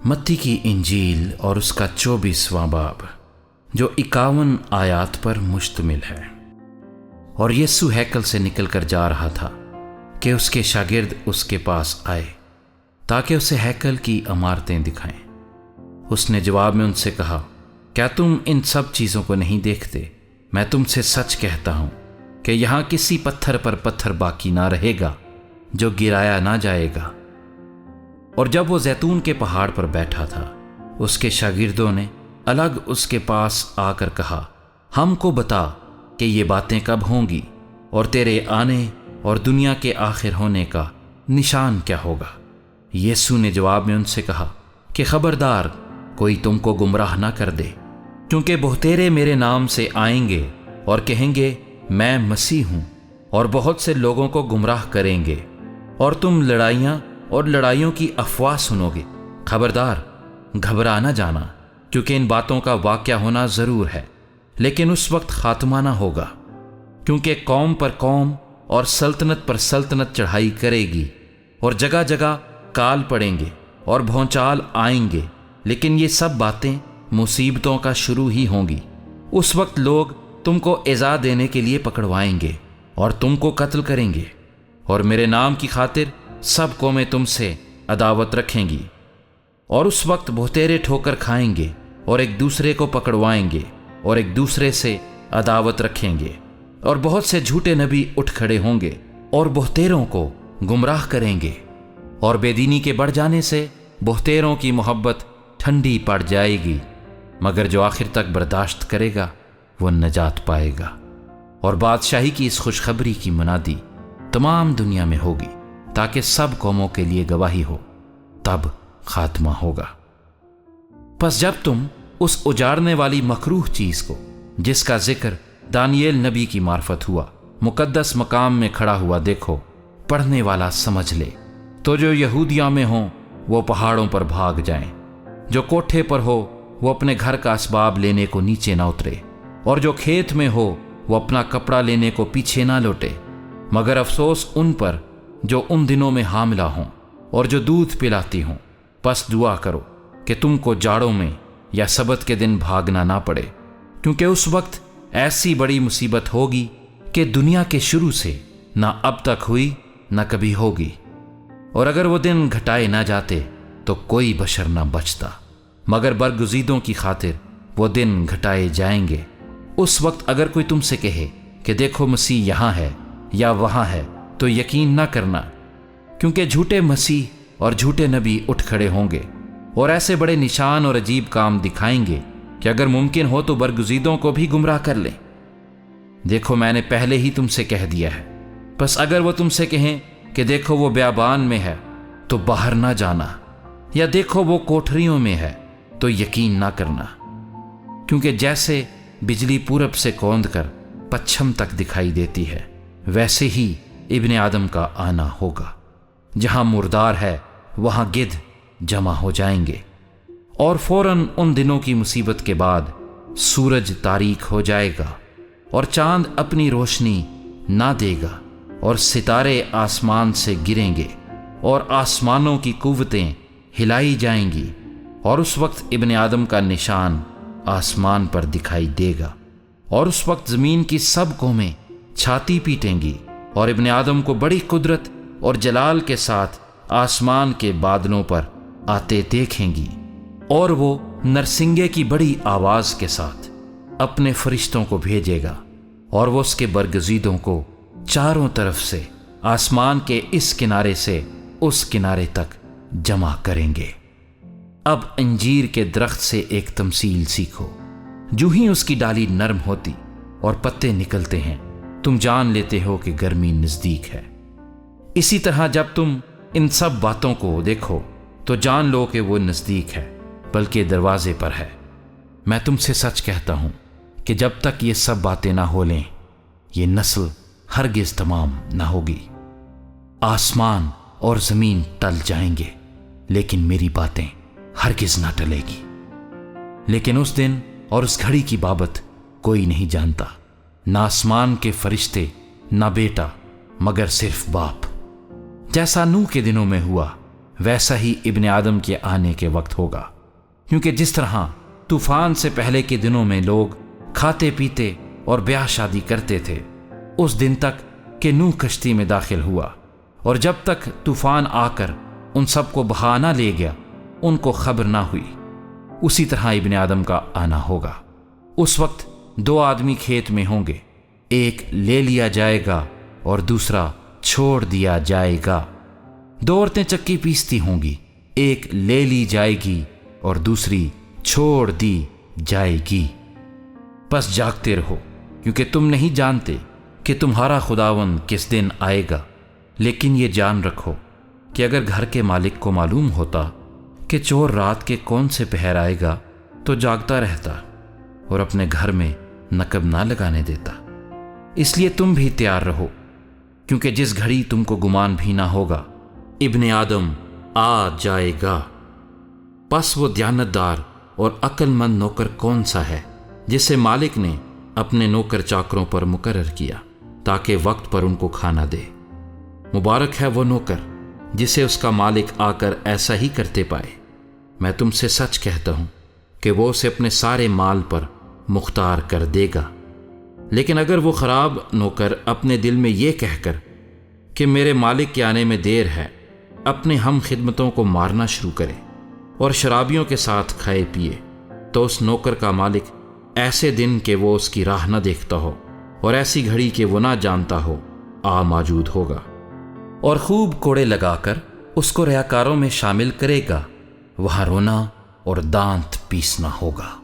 मत्ती की इंजील और उसका 24वां बाब जो 51 आयात पर मुश्तमिल है। और यीशु हैकल से निकलकर जा रहा था कि उसके शागिर्द उसके पास आए ताकि उसे हैकल की इमारतें दिखाएं। उसने जवाब में उनसे कहा, क्या तुम इन सब चीज़ों को नहीं देखते? मैं तुमसे सच कहता हूं कि यहाँ किसी पत्थर पर पत्थर बाकी ना रहेगा जो गिराया ना जाएगा। और जब वो जैतून के पहाड़ पर बैठा था, उसके शागिर्दों ने अलग उसके पास आकर कहा, हमको बता कि ये बातें कब होंगी और तेरे आने और दुनिया के आखिर होने का निशान क्या होगा? यीशु ने जवाब में उनसे कहा कि खबरदार कोई तुमको गुमराह ना कर दे, क्योंकि बहुतेरे मेरे नाम से आएंगे और कहेंगे मैं मसीह हूं, और बहुत से लोगों को गुमराह करेंगे। और तुम लड़ाइयां और लड़ाइयों की अफवाह सुनोगे। खबरदार घबरा ना जाना, क्योंकि इन बातों का वाक़या होना ज़रूर है, लेकिन उस वक्त खात्मा ना होगा। क्योंकि कौम पर कौम और सल्तनत पर सल्तनत चढ़ाई करेगी, और जगह जगह काल पड़ेंगे और भौचाल आएंगे, लेकिन ये सब बातें मुसीबतों का शुरू ही होंगी। उस वक्त लोग तुमको इज़ा देने के लिए पकड़वाएंगे और तुमको कत्ल करेंगे, और मेरे नाम की खातिर सब कौमें तुमसे अदावत रखेंगी। और उस वक्त बहुतेरे ठोकर खाएंगे और एक दूसरे को पकड़वाएंगे और एक दूसरे से अदावत रखेंगे। और बहुत से झूठे नबी उठ खड़े होंगे और बहुतेरों को गुमराह करेंगे। और बेदीनी के बढ़ जाने से बहुतेरों की मोहब्बत ठंडी पड़ जाएगी, मगर जो आखिर तक बर्दाश्त करेगा वो नजात पाएगा। और बादशाही की इस खुशखबरी की मुनादी तमाम दुनिया में होगी, ताकि सब कौमों के लिए गवाही हो, तब खात्मा होगा। बस जब तुम उस उजाड़ने वाली मकरूह चीज को, जिसका जिक्र दानियेल नबी की मार्फत हुआ, मुकद्दस मकाम में खड़ा हुआ देखो, पढ़ने वाला समझ ले, तो जो यहूदिया में हो वो पहाड़ों पर भाग जाएं, जो कोठे पर हो वो अपने घर का असबाब लेने को नीचे ना उतरे, और जो खेत में हो वो अपना कपड़ा लेने को पीछे ना लौटे। मगर अफसोस उन पर जो उन दिनों में हामिला हों और जो दूध पिलाती हों। बस दुआ करो कि तुमको जाड़ों में या सबत के दिन भागना ना पड़े, क्योंकि उस वक्त ऐसी बड़ी मुसीबत होगी कि दुनिया के शुरू से ना अब तक हुई ना कभी होगी। और अगर वो दिन घटाए ना जाते तो कोई बशर ना बचता, मगर बरगुज़ीदों की खातिर वो दिन घटाए जाएंगे। उस वक्त अगर कोई तुमसे कहे कि देखो मसीह यहाँ है या वहाँ है, तो यकीन ना करना, क्योंकि झूठे मसीह और झूठे नबी उठ खड़े होंगे और ऐसे बड़े निशान और अजीब काम दिखाएंगे कि अगर मुमकिन हो तो बरगुज़ीदों को भी गुमराह कर लें। देखो मैंने पहले ही तुमसे कह दिया है। बस अगर वो तुमसे कहें कि देखो वो ब्याबान में है, तो बाहर ना जाना, या देखो वो कोठरियों में है, तो यकीन ना करना। क्योंकि जैसे बिजली पूरब से कौंद कर पश्चिम तक दिखाई देती है, वैसे ही इब्ने आदम का आना होगा। जहां मुर्दार है वहां गिद्ध जमा हो जाएंगे। और फौरन उन दिनों की मुसीबत के बाद सूरज तारीक हो जाएगा और चांद अपनी रोशनी ना देगा, और सितारे आसमान से गिरेंगे और आसमानों की कुव्वतें हिलाई जाएंगी। और उस वक्त इब्ने आदम का निशान आसमान पर दिखाई देगा। और उस वक्त ज़मीन की सब कौमें छाती पीटेंगी और इब्ने आदम को बड़ी कुदरत और जलाल के साथ आसमान के बादलों पर आते देखेंगी। और वो नरसिंगे की बड़ी आवाज के साथ अपने फरिश्तों को भेजेगा, और वो उसके बरगुज़ीदों को चारों तरफ से आसमान के इस किनारे से उस किनारे तक जमा करेंगे। अब अंजीर के दरख्त से एक तमसील सीखो। जो ही उसकी डाली नरम होती और पत्ते निकलते हैं, तुम जान लेते हो कि गर्मी नजदीक है। इसी तरह जब तुम इन सब बातों को देखो तो जान लो कि वो नजदीक है, बल्कि दरवाजे पर है। मैं तुमसे सच कहता हूं कि जब तक ये सब बातें ना हो लें, ये नस्ल हरगिज तमाम ना होगी। आसमान और जमीन टल जाएंगे, लेकिन मेरी बातें हरगिज ना टलेगी। लेकिन उस दिन और उस घड़ी की बाबत कोई नहीं जानता, ना आसमान के फरिश्ते, ना बेटा, मगर सिर्फ बाप। जैसा नूह के दिनों में हुआ, वैसा ही इब्ने आदम के आने के वक्त होगा। क्योंकि जिस तरह तूफान से पहले के दिनों में लोग खाते पीते और ब्याह शादी करते थे, उस दिन तक कि नूह कश्ती में दाखिल हुआ, और जब तक तूफान आकर उन सबको बहा ना ले गया, उनको खबर ना हुई, उसी तरह इब्ने आदम का आना होगा। उस वक्त दो आदमी खेत में होंगे, एक ले लिया जाएगा और दूसरा छोड़ दिया जाएगा। दो औरतें चक्की पीसती होंगी, एक ले ली जाएगी और दूसरी छोड़ दी जाएगी। बस जागते रहो, क्योंकि तुम नहीं जानते कि तुम्हारा खुदावन किस दिन आएगा। लेकिन ये जान रखो कि अगर घर के मालिक को मालूम होता कि चोर रात के कौन से पहर आएगा, तो जागता रहता और अपने घर में नकब ना लगाने देता। इसलिए तुम भी तैयार रहो, क्योंकि जिस घड़ी तुमको गुमान भी ना होगा, इब्ने आदम आ जाएगा। बस वो दयानतदार और अक्लमंद नौकर कौन सा है जिसे मालिक ने अपने नौकर चाकरों पर मुकर्रर किया ताकि वक्त पर उनको खाना दे। मुबारक है वो नौकर जिसे उसका मालिक आकर ऐसा ही करते पाए। मैं तुमसे सच कहता हूं कि वो उसे अपने सारे माल पर मुख्तार कर देगा। लेकिन अगर वो खराब नौकर अपने दिल में ये कहकर कि मेरे मालिक के आने में देर है, अपने हम खिदमतों को मारना शुरू करे और शराबियों के साथ खाए पिए, तो उस नौकर का मालिक ऐसे दिन के वो उसकी राह न देखता हो और ऐसी घड़ी के वो ना जानता हो आ मौजूद होगा, और खूब कोड़े लगाकर उसको रियाकारों में शामिल करेगा। वहां रोना और दांत पीसना होगा।